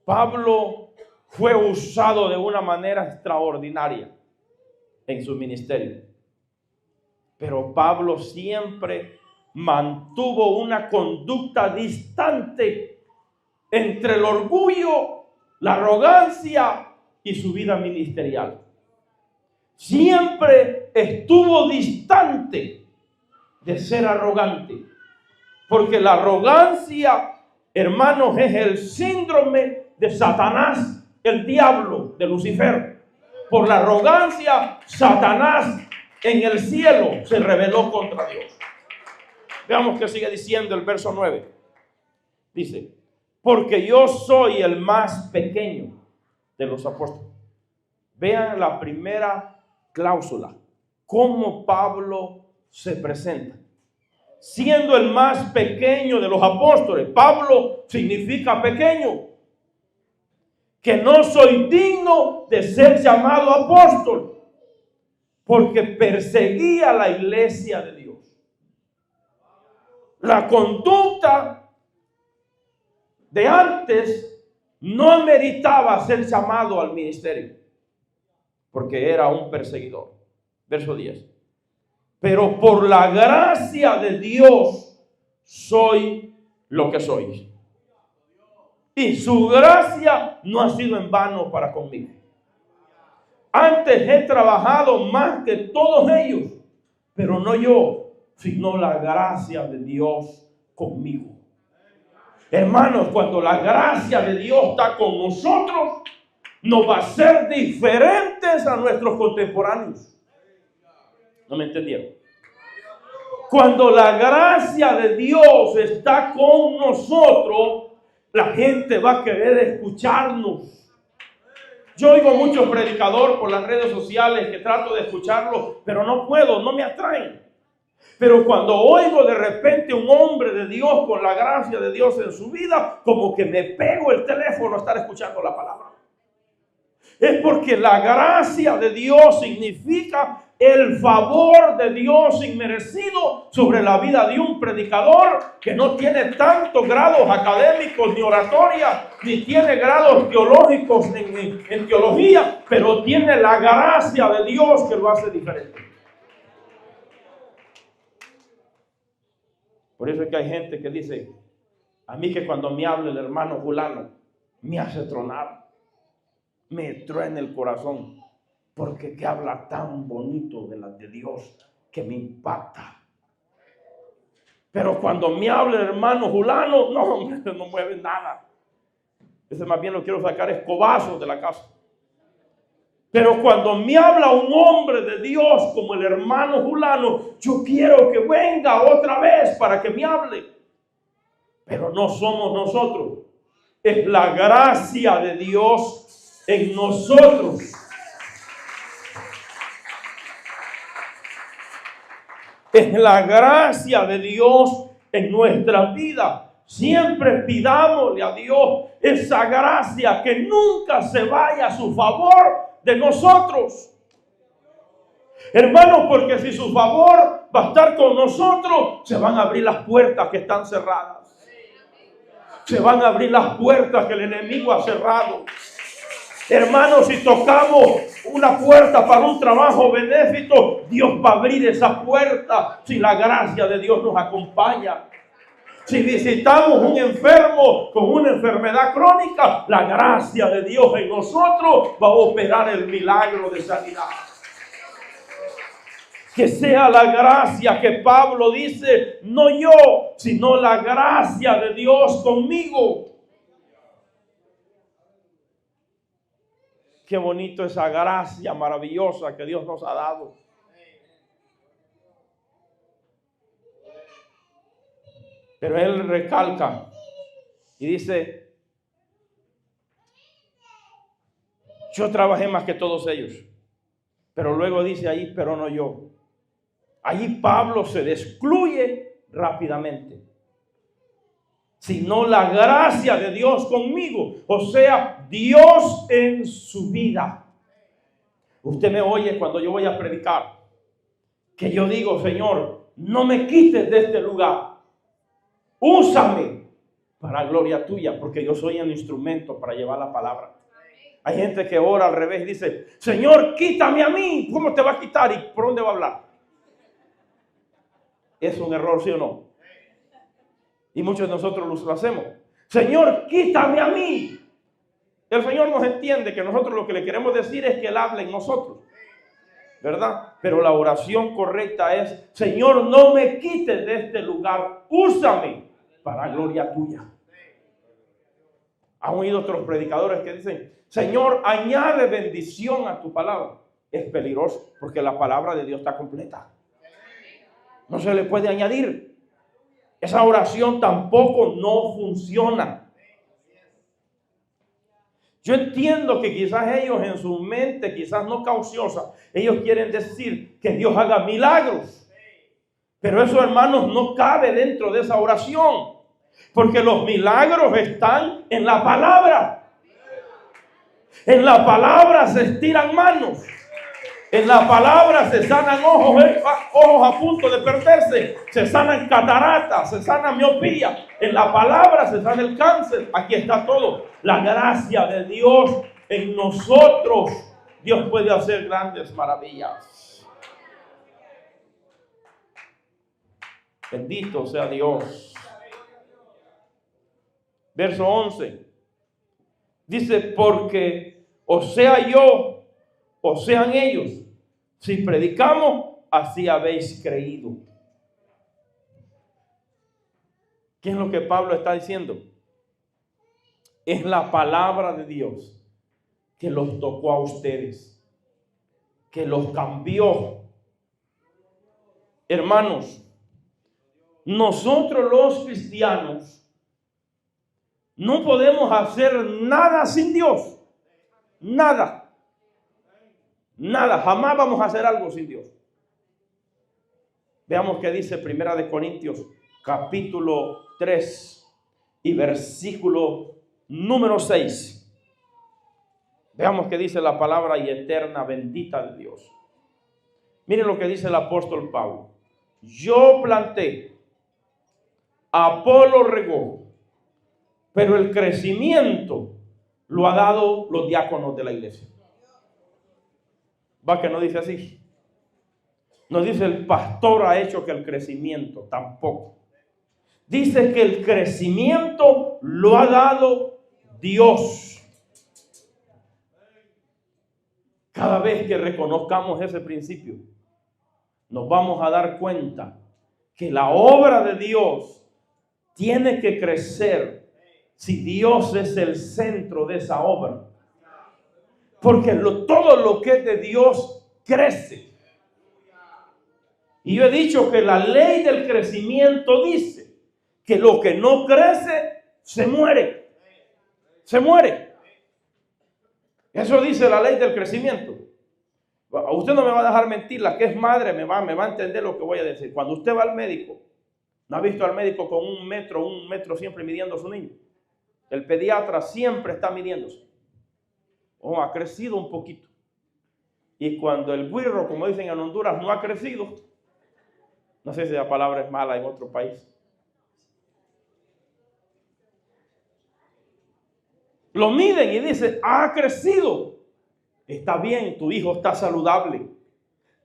Speaker 1: Pablo fue usado de una manera extraordinaria en su ministerio. Pero Pablo siempre mantuvo una conducta distante entre el orgullo, la arrogancia y su vida ministerial. Siempre estuvo distante de ser arrogante. Porque la arrogancia, hermanos, es el síndrome de Satanás, el diablo, de Lucifer. Por la arrogancia, Satanás en el cielo se rebeló contra Dios. Veamos qué sigue diciendo el verso 9. Dice, porque yo soy el más pequeño de los apóstoles. Vean la primera cláusula, cómo Pablo se presenta. Siendo el más pequeño de los apóstoles. Pablo significa pequeño. Que no soy digno de ser llamado apóstol, porque perseguía la iglesia de Dios. La conducta de antes no meritaba ser llamado al ministerio, porque era un perseguidor. Verso 10. Pero por la gracia de Dios soy lo que soy. Y su gracia no ha sido en vano para conmigo. Antes he trabajado más que todos ellos, pero no yo, sino la gracia de Dios conmigo. Hermanos, cuando la gracia de Dios está con nosotros, nos va a hacer diferentes a nuestros contemporáneos. ¿No me entendieron? Cuando la gracia de Dios está con nosotros, la gente va a querer escucharnos. Yo oigo muchos predicadores por las redes sociales que trato de escucharlos, pero no puedo, no me atraen. Pero cuando oigo de repente un hombre de Dios con la gracia de Dios en su vida, como que me pego el teléfono a estar escuchando la palabra. Es porque la gracia de Dios significa el favor de Dios inmerecido sobre la vida de un predicador que no tiene tantos grados académicos ni oratoria, ni tiene grados teológicos en teología, pero tiene la gracia de Dios que lo hace diferente. Por eso es que hay gente que dice, a mí que cuando me habla el hermano fulano, me hace tronar, me truena el corazón. Porque que habla tan bonito de Dios que me impacta. Pero cuando me habla el hermano fulano, no mueve nada. Ese más bien lo quiero sacar escobazos de la casa. Pero cuando me habla un hombre de Dios como el hermano fulano, yo quiero que venga otra vez para que me hable. Pero no somos nosotros. Es la gracia de Dios en nosotros. Es la gracia de Dios en nuestra vida. Siempre pidámosle a Dios esa gracia, que nunca se vaya a su favor de nosotros. Hermanos, porque si su favor va a estar con nosotros, se van a abrir las puertas que están cerradas. Se van a abrir las puertas que el enemigo ha cerrado. Hermanos, si tocamos una puerta para un trabajo benéfico, Dios va a abrir esa puerta si la gracia de Dios nos acompaña. Si visitamos un enfermo con una enfermedad crónica, la gracia de Dios en nosotros va a operar el milagro de sanidad. Que sea la gracia que Pablo dice, no yo, sino la gracia de Dios conmigo. Qué bonito esa gracia maravillosa que Dios nos ha dado. Pero él recalca y dice, yo trabajé más que todos ellos. Pero luego dice ahí, pero no yo. Ahí Pablo se excluye rápidamente. Sino la gracia de Dios conmigo. O sea, Dios en su vida. Usted me oye cuando yo voy a predicar. que yo digo, Señor, no me quites de este lugar. Úsame para gloria tuya, porque yo soy el instrumento para llevar la palabra. Hay gente que ora al revés y dice, Señor, quítame a mí. ¿Cómo te va a quitar y por dónde va a hablar? ¿Es un error, sí o no? Y muchos de nosotros lo hacemos. Señor, quítame a mí. El Señor nos entiende que nosotros lo que le queremos decir es que Él hable en nosotros, ¿verdad? Pero la oración correcta es, Señor, no me quites de este lugar, úsame para gloria tuya. Han oído otros predicadores que dicen, Señor, añade bendición a tu palabra. Es peligroso porque la palabra de Dios está completa. No se le puede añadir. Esa oración tampoco no funciona. Yo entiendo que quizás ellos en su mente, quizás no cauciosa, ellos quieren decir que Dios haga milagros. Pero eso, hermanos, no cabe dentro de esa oración. Porque los milagros están en la palabra. En la palabra se estiran manos. En la palabra se sanan ojos a punto de perderse. Se sanan cataratas, se sana miopía. En la palabra se sana el cáncer. Aquí está todo. La gracia de Dios en nosotros. Dios puede hacer grandes maravillas. Bendito sea Dios. Verso 11. Dice, porque o sea yo, o sean ellos, si predicamos, así habéis creído. ¿Qué es lo que Pablo está diciendo? Es la palabra de Dios que los tocó a ustedes, que los cambió. Hermanos, nosotros los cristianos no podemos hacer nada sin Dios. Nada. Nada, jamás vamos a hacer algo sin Dios. Veamos qué dice Primera de Corintios, capítulo 3 y versículo número 6. Veamos qué dice la palabra y eterna bendita de Dios. Miren lo que dice el apóstol Pablo. Yo planté, Apolo regó, pero el crecimiento lo ha dado los diáconos de la iglesia. Va que no dice así. No dice el pastor ha hecho que el crecimiento, tampoco. Dice que el crecimiento lo ha dado Dios. Cada vez que reconozcamos ese principio, nos vamos a dar cuenta que la obra de Dios tiene que crecer si Dios es el centro de esa obra. Porque todo lo que es de Dios crece. Y yo he dicho que la ley del crecimiento dice que lo que no crece se muere. Se muere. Eso dice la ley del crecimiento. Usted no me va a dejar mentir. La que es madre me va a entender lo que voy a decir. Cuando usted va al médico, ¿no ha visto al médico con un metro siempre midiendo a su niño? El pediatra siempre está midiéndose. Ha crecido un poquito. Y cuando el guirro, como dicen en Honduras, no ha crecido, no sé si la palabra es mala en otro país, lo miden y dicen, ha crecido. Está bien, tu hijo está saludable.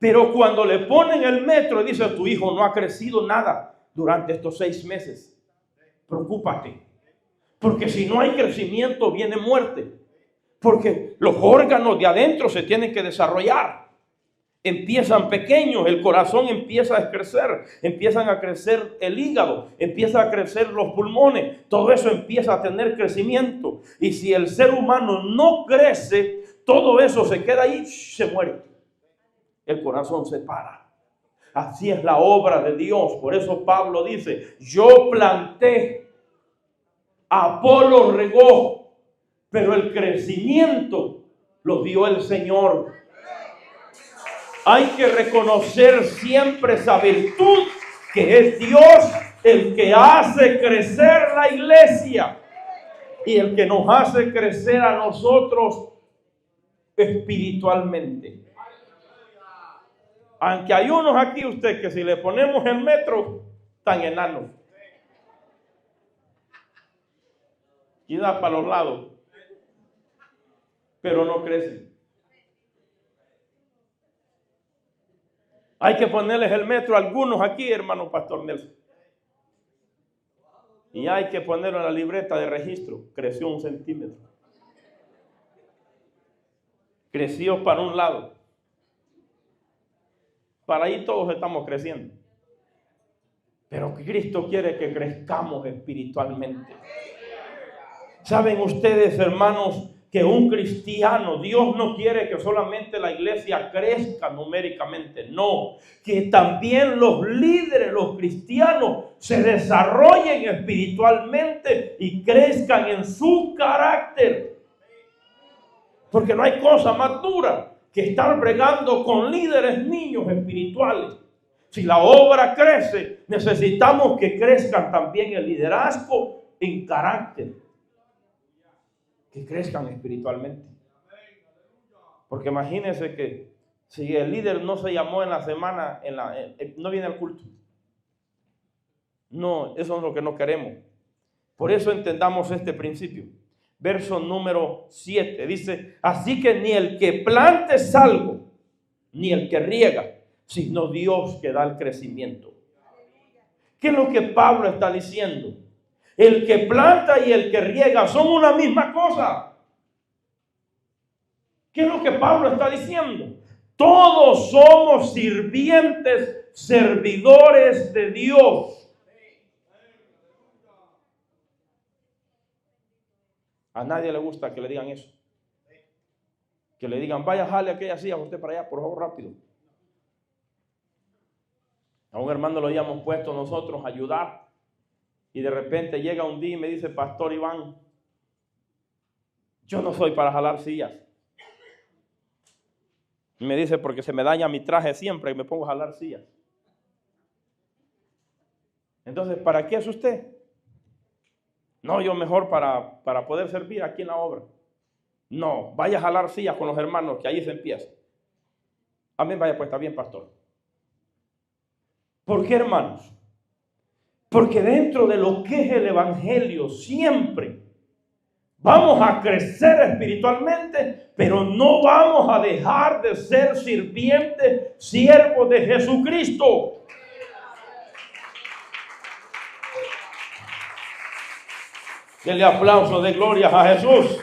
Speaker 1: Pero cuando le ponen el metro y dicen, tu hijo no ha crecido nada durante estos 6 meses, preocúpate. Porque si no hay crecimiento, viene muerte. Porque los órganos de adentro se tienen que desarrollar. Empiezan pequeños, el corazón empieza a crecer, empiezan a crecer el hígado, empieza a crecer los pulmones, todo eso empieza a tener crecimiento. Y si el ser humano no crece, todo eso se queda ahí, se muere. El corazón se para. Así es la obra de Dios. Por eso Pablo dice, yo planté, Apolo regó, pero el crecimiento lo dio el Señor. Hay que reconocer siempre esa virtud que es Dios el que hace crecer la iglesia y el que nos hace crecer a nosotros espiritualmente. Aunque hay unos aquí, usted, que si le ponemos el metro, están enanos. Y da para los lados. Pero no crecen. Hay que ponerles el metro a algunos aquí, hermano Pastor Nelson. Y hay que ponerlo en la libreta de registro. Creció 1 centímetro. Creció para un lado. Para ahí todos estamos creciendo. Pero Cristo quiere que crezcamos espiritualmente. ¿Saben ustedes, hermanos, que un cristiano, Dios no quiere que solamente la iglesia crezca numéricamente? No, que también los líderes, los cristianos, se desarrollen espiritualmente y crezcan en su carácter. Porque no hay cosa más dura que estar bregando con líderes niños espirituales. Si la obra crece, necesitamos que crezcan también el liderazgo en carácter. Que crezcan espiritualmente. Porque imagínense que si el líder no se llamó en la semana, no viene al culto. No, eso es lo que no queremos. Por eso entendamos este principio. Verso número 7 dice: así que ni el que plante es salvo, ni el que riega, sino Dios que da el crecimiento. ¿Qué es lo que Pablo está diciendo? El que planta y el que riega son una misma cosa. ¿Qué es lo que Pablo está diciendo? Todos somos sirvientes, servidores de Dios. A nadie le gusta que le digan eso. Que le digan: vaya, jale aquella silla, usted para allá, por favor, rápido. A un hermano lo habíamos puesto nosotros a ayudar. Y de repente llega un día y me dice: Pastor Iván, yo no soy para jalar sillas. Y me dice: porque se me daña mi traje siempre y me pongo a jalar sillas. Entonces, ¿para qué es usted? No, yo mejor para poder servir aquí en la obra. No, vaya a jalar sillas con los hermanos, que ahí se empieza. Amén, vaya, pues está bien, pastor. ¿Por qué, hermanos? Porque dentro de lo que es el evangelio siempre vamos a crecer espiritualmente, pero no vamos a dejar de ser sirvientes, siervos de Jesucristo. Denle aplauso de gloria a Jesús.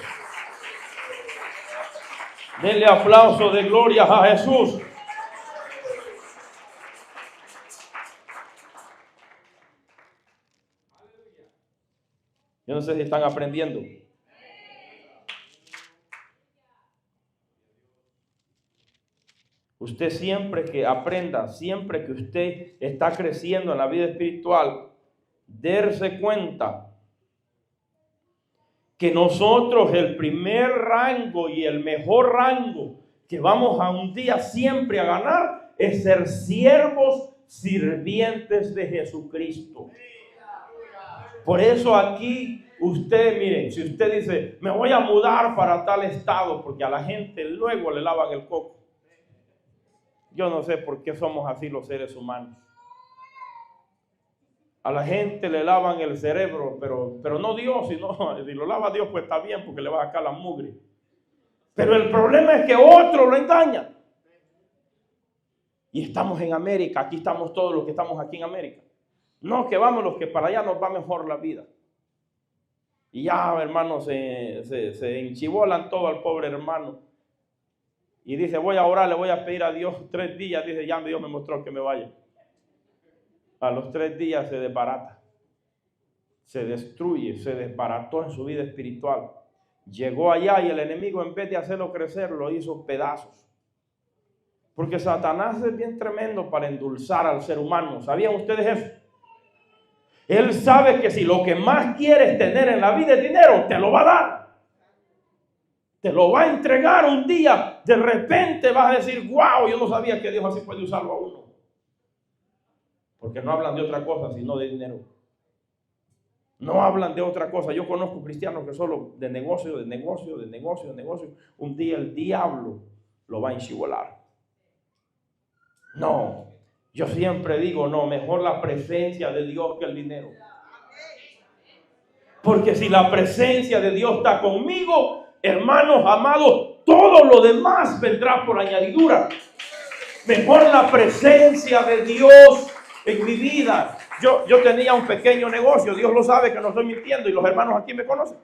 Speaker 1: Denle aplauso de gloria a Jesús. Yo no sé si están aprendiendo. Usted siempre que aprenda, siempre que usted está creciendo en la vida espiritual, darse cuenta que nosotros el primer rango y el mejor rango que vamos a un día siempre a ganar es ser siervos sirvientes de Jesucristo. Por eso aquí usted, miren, si usted dice: me voy a mudar para tal estado, porque a la gente luego le lavan el coco. Yo no sé por qué somos así los seres humanos. A la gente le lavan el cerebro, pero no Dios, sino si lo lava Dios, pues está bien, porque le va a sacar la mugre. Pero el problema es que otro lo engaña. Y estamos en América, aquí estamos todos los que estamos aquí en América. No, que vamos los que para allá nos va mejor la vida. Y ya, hermanos, se enchibolan todo al pobre hermano. Y dice: voy a orar, le voy a pedir a Dios 3 días. Dice: ya Dios me mostró que me vaya. A los 3 días se desbarata. Se destruye, se desbarató en su vida espiritual. Llegó allá y el enemigo, en vez de hacerlo crecer, lo hizo pedazos. Porque Satanás es bien tremendo para endulzar al ser humano. ¿Sabían ustedes eso? Él sabe que si lo que más quieres tener en la vida es dinero, te lo va a dar. Te lo va a entregar un día. De repente vas a decir: wow, yo no sabía que Dios así puede usarlo a uno. Porque no hablan de otra cosa sino de dinero. No hablan de otra cosa. Yo conozco cristianos que solo de negocio. Un día el diablo lo va a enchibolar. No, yo siempre digo, no, mejor la presencia de Dios que el dinero. Porque si la presencia de Dios está conmigo, hermanos amados, todo lo demás vendrá por añadidura. Mejor la presencia de Dios en mi vida. Yo tenía un pequeño negocio, Dios lo sabe que no estoy mintiendo y los hermanos aquí me conocen.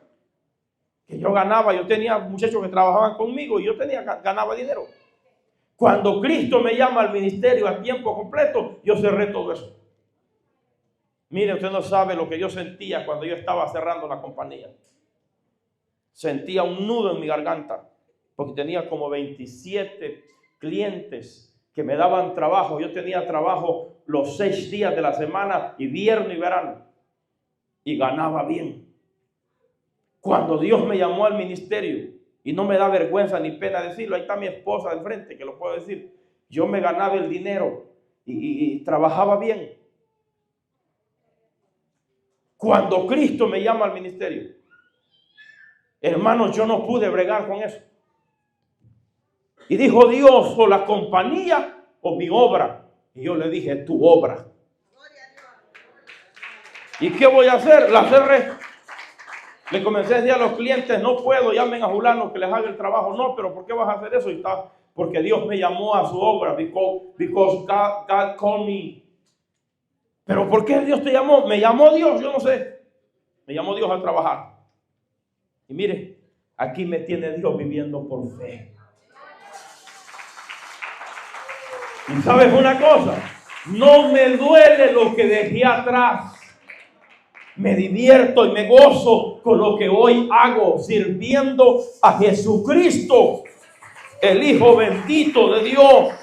Speaker 1: Que yo ganaba, yo tenía muchachos que trabajaban conmigo y yo ganaba dinero. Cuando Cristo me llama al ministerio a tiempo completo, yo cerré todo eso. Mire, usted no sabe lo que yo sentía cuando yo estaba cerrando la compañía. Sentía un nudo en mi garganta, porque tenía como 27 clientes que me daban trabajo. Yo tenía trabajo los 6 días de la semana, invierno y verano, y ganaba bien. Cuando Dios me llamó al ministerio, y no me da vergüenza ni pena decirlo, ahí está mi esposa del frente que lo puedo decir, yo me ganaba el dinero y trabajaba bien. Cuando Cristo me llama al ministerio, hermanos, yo no pude bregar con eso. Y dijo Dios, o la compañía o mi obra. Y yo le dije, tu obra. ¿Y qué voy a hacer? La cerré. Le comencé a decir a los clientes, no puedo, llamen a fulano que les haga el trabajo. No, pero ¿por qué vas a hacer eso? Y está, porque Dios me llamó a su obra, because God called me. Pero ¿por qué Dios te llamó? Me llamó Dios, yo no sé. Me llamó Dios a trabajar. Y mire, aquí me tiene Dios viviendo por fe. Y sabes una cosa, no me duele lo que dejé atrás. Me divierto y me gozo con lo que hoy hago, sirviendo a Jesucristo, el Hijo bendito de Dios.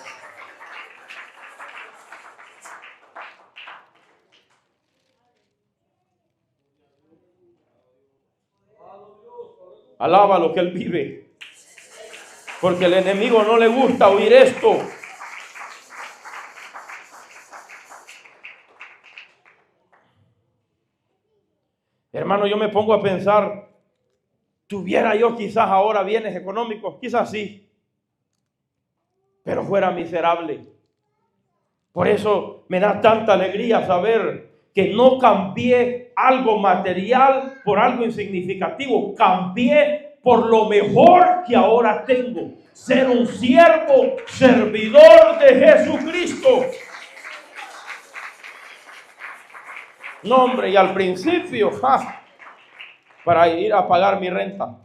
Speaker 1: Alaba lo que Él vive, porque el enemigo no le gusta oír esto. Hermano, yo me pongo a pensar, tuviera yo quizás ahora bienes económicos, quizás sí, pero fuera miserable. Por eso me da tanta alegría saber que no cambié algo material por algo insignificativo, cambié por lo mejor que ahora tengo, ser un siervo, servidor de Jesucristo. No, hombre, y al principio, para ir a pagar mi renta,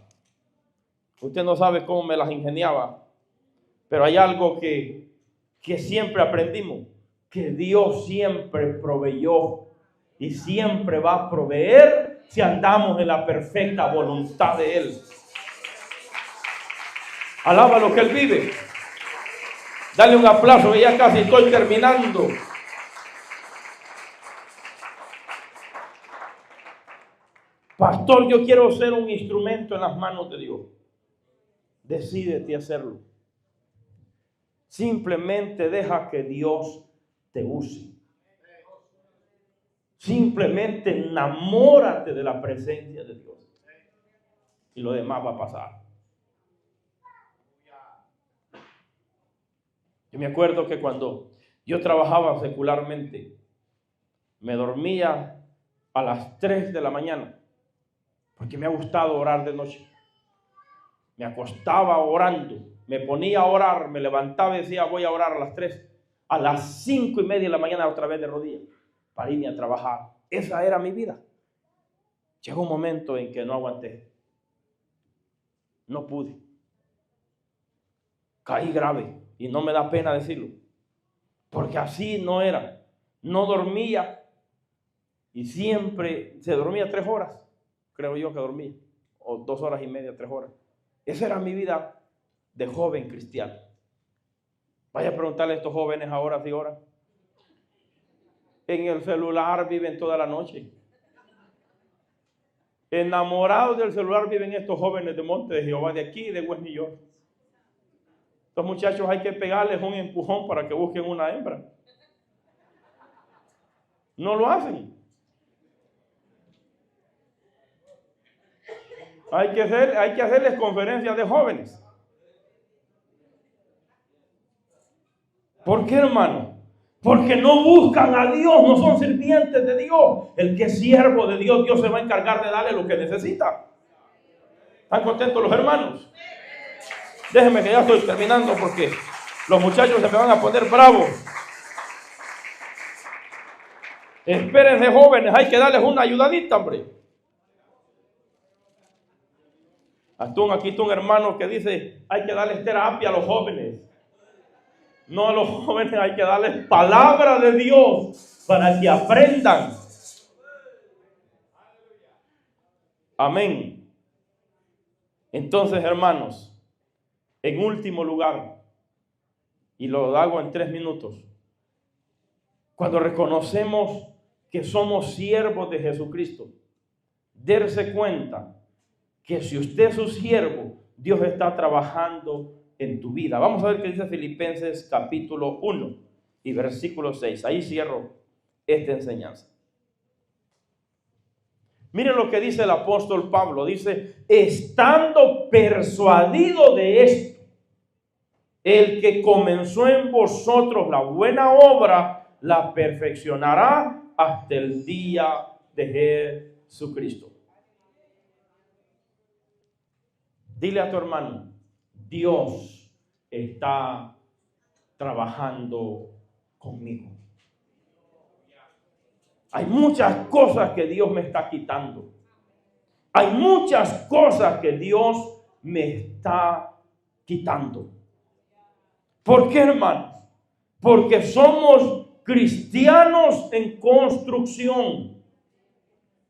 Speaker 1: usted no sabe cómo me las ingeniaba, pero hay algo que siempre aprendimos, que Dios siempre proveyó y siempre va a proveer si andamos en la perfecta voluntad de Él. Alaba lo que Él vive. Dale un aplauso, que ya casi estoy terminando. Pastor, yo quiero ser un instrumento en las manos de Dios. Decídete hacerlo. Simplemente deja que Dios te use. Simplemente enamórate de la presencia de Dios. Y lo demás va a pasar. Yo me acuerdo que cuando yo trabajaba secularmente, me dormía a las 3 de la mañana. Porque me ha gustado orar de noche. Me acostaba orando, me ponía a orar, me levantaba y decía voy a orar a las 3. A las 5:30 de la mañana otra vez de rodillas para irme a trabajar. Esa era mi vida. Llegó un momento en que no aguanté. No pude. Caí grave y no me da pena decirlo. Porque así no era. No dormía y siempre se dormía 3 horas. Creo yo que dormía. O 2 horas y media, 3 horas. Esa era mi vida de joven cristiano. Vaya a preguntarle a estos jóvenes ahora si oran. En el celular viven toda la noche. Enamorados del celular viven estos jóvenes de Monte de Jehová, de aquí y de West New York. Estos muchachos hay que pegarles un empujón para que busquen una hembra. No lo hacen. Hay que hacerles conferencias de jóvenes. ¿Por qué, hermano? Porque no buscan a Dios, no son sirvientes de Dios. El que es siervo de Dios, Dios se va a encargar de darle lo que necesita. ¿Están contentos los hermanos? Déjenme que ya estoy terminando porque los muchachos se me van a poner bravos. Espérense, jóvenes, hay que darles una ayudadita, hombre. Aquí está un hermano que dice, hay que darles terapia a los jóvenes. No, a los jóvenes hay que darles palabra de Dios para que aprendan. Amén. Entonces, hermanos, en último lugar, y lo hago en 3 minutos, cuando reconocemos que somos siervos de Jesucristo, darse cuenta que si usted es su siervo, Dios está trabajando en tu vida. Vamos a ver qué dice Filipenses capítulo 1 y versículo 6. Ahí cierro esta enseñanza. Miren lo que dice el apóstol Pablo. Dice, estando persuadido de esto, el que comenzó en vosotros la buena obra, la perfeccionará hasta el día de Jesucristo. Dile a tu hermano, Dios está trabajando conmigo. Hay muchas cosas que Dios me está quitando. Hay muchas cosas que Dios me está quitando. ¿Por qué, hermanos? Porque somos cristianos en construcción.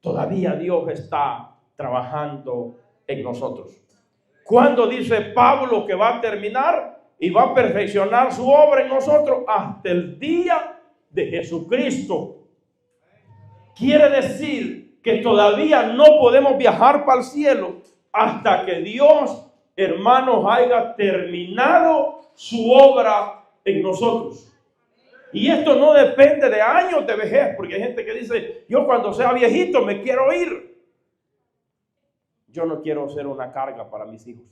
Speaker 1: Todavía Dios está trabajando en nosotros. ¿Cuándo dice Pablo que va a terminar y va a perfeccionar su obra en nosotros? Hasta el día de Jesucristo. Quiere decir que todavía no podemos viajar para el cielo hasta que Dios, hermanos, haya terminado su obra en nosotros. Y esto no depende de años de vejez, porque hay gente que dice, yo cuando sea viejito me quiero ir. Yo no quiero ser una carga para mis hijos.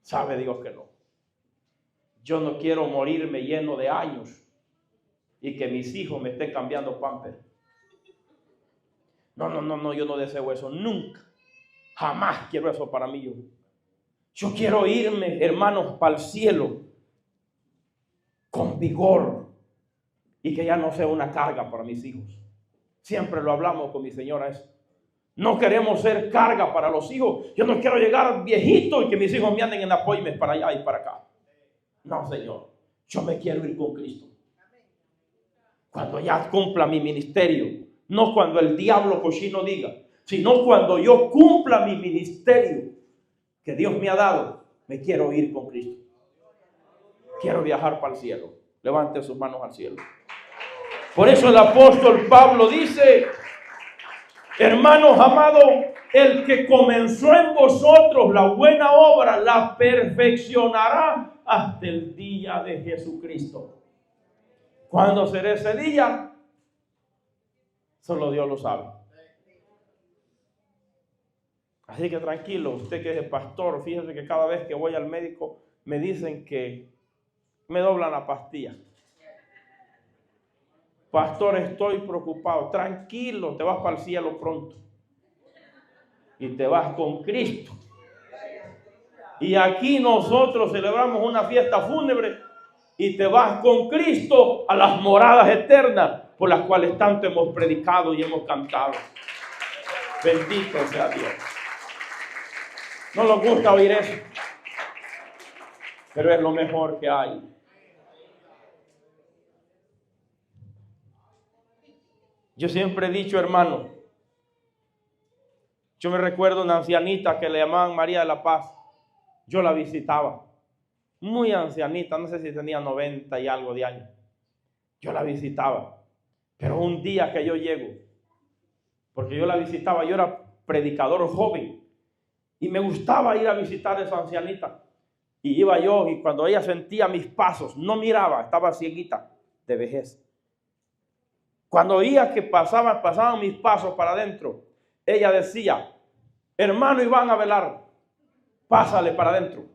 Speaker 1: Sabe Dios que no. Yo no quiero morirme lleno de años y que mis hijos me estén cambiando pamper. No, yo no deseo eso nunca. Jamás quiero eso para mí. Yo quiero irme, hermanos, para el cielo con vigor y que ya no sea una carga para mis hijos. Siempre lo hablamos con mi señora eso. No queremos ser carga para los hijos. Yo no quiero llegar viejito y que mis hijos me anden en apoyos para allá y para acá. No, Señor. Yo me quiero ir con Cristo. Cuando ya cumpla mi ministerio. No cuando el diablo cochino diga. Sino cuando yo cumpla mi ministerio que Dios me ha dado. Me quiero ir con Cristo. Quiero viajar para el cielo. Levante sus manos al cielo. Por eso el apóstol Pablo dice... Hermanos amados, el que comenzó en vosotros la buena obra, la perfeccionará hasta el día de Jesucristo. ¿Cuándo será ese día? Solo Dios lo sabe. Así que tranquilo, usted que es el pastor, fíjese que cada vez que voy al médico me dicen que me doblan la pastilla. Pastor, estoy preocupado. Tranquilo, te vas para el cielo pronto. Y te vas con Cristo. Y aquí nosotros celebramos una fiesta fúnebre y te vas con Cristo a las moradas eternas por las cuales tanto hemos predicado y hemos cantado. Bendito sea Dios. No nos gusta oír eso, pero es lo mejor que hay. Yo siempre he dicho, hermano, yo me recuerdo una ancianita que le llamaban María de la Paz. Yo la visitaba, muy ancianita, no sé si tenía 90 y algo de años. Yo la visitaba, pero un día que yo llego, porque yo la visitaba, yo era predicador joven y me gustaba ir a visitar a esa ancianita. Y iba yo y cuando ella sentía mis pasos, no miraba, estaba cieguita de vejez. Cuando oía que pasaban mis pasos para adentro, ella decía, hermano Iván Avelar, pásale para adentro.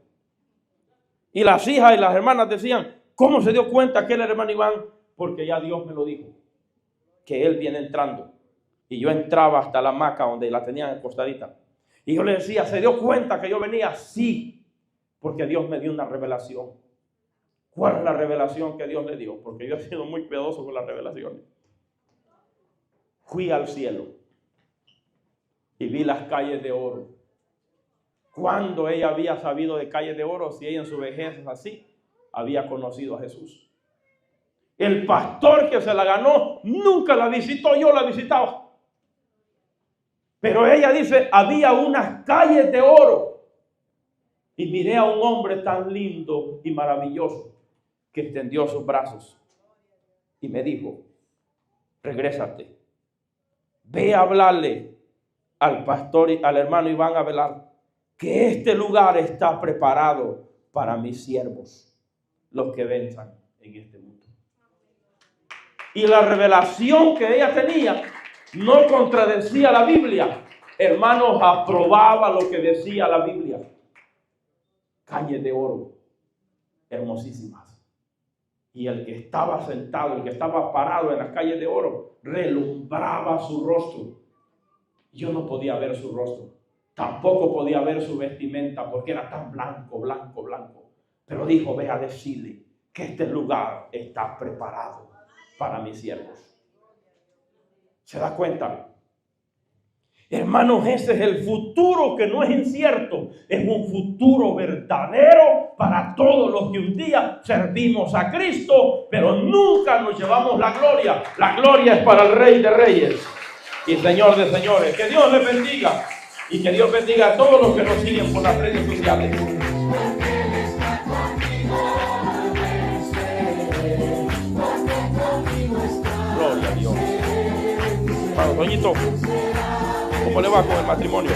Speaker 1: Y las hijas y las hermanas decían, ¿Cómo se dio cuenta que él era hermano Iván? Porque ya Dios me lo dijo, que él viene entrando. Y yo entraba hasta la hamaca donde la tenían acostadita. Y yo le decía, ¿se dio cuenta que yo venía? Sí, porque Dios me dio una revelación. ¿Cuál es la revelación que Dios le dio? Porque yo he sido muy cuidadoso con las revelaciones. Fui al cielo y vi las calles de oro. ¿Cuándo ella había sabido de calles de oro? Si ella en su vejez es así, había conocido a Jesús. El pastor que se la ganó nunca la visitó, yo la visitaba. Pero ella dice, había unas calles de oro. Y miré a un hombre tan lindo y maravilloso que extendió sus brazos y me dijo, regrésate, ve a hablarle al pastor y al hermano Iván Avelar que este lugar está preparado para mis siervos, los que venzan en este mundo. Y la revelación que ella tenía no contradecía la Biblia. Hermanos, aprobaba lo que decía la Biblia. Calles de oro, hermosísimas. Y el que estaba sentado, el que estaba parado en las calles de oro, relumbraba su rostro. Yo no podía ver su rostro. Tampoco podía ver su vestimenta porque era tan blanco, blanco, blanco. Pero dijo, ve a decirle que este lugar está preparado para mis siervos. ¿Se da cuenta? Hermanos, ese es el futuro que no es incierto. Es un futuro verdadero para todos los que un día servimos a Cristo, pero nunca nos llevamos la gloria. La gloria es para el Rey de Reyes y Señor de Señores. Que Dios les bendiga y que Dios bendiga a todos los que nos siguen por las redes sociales. Gloria a Dios. Bueno, Toñito, ¿cómo le va con el matrimonio?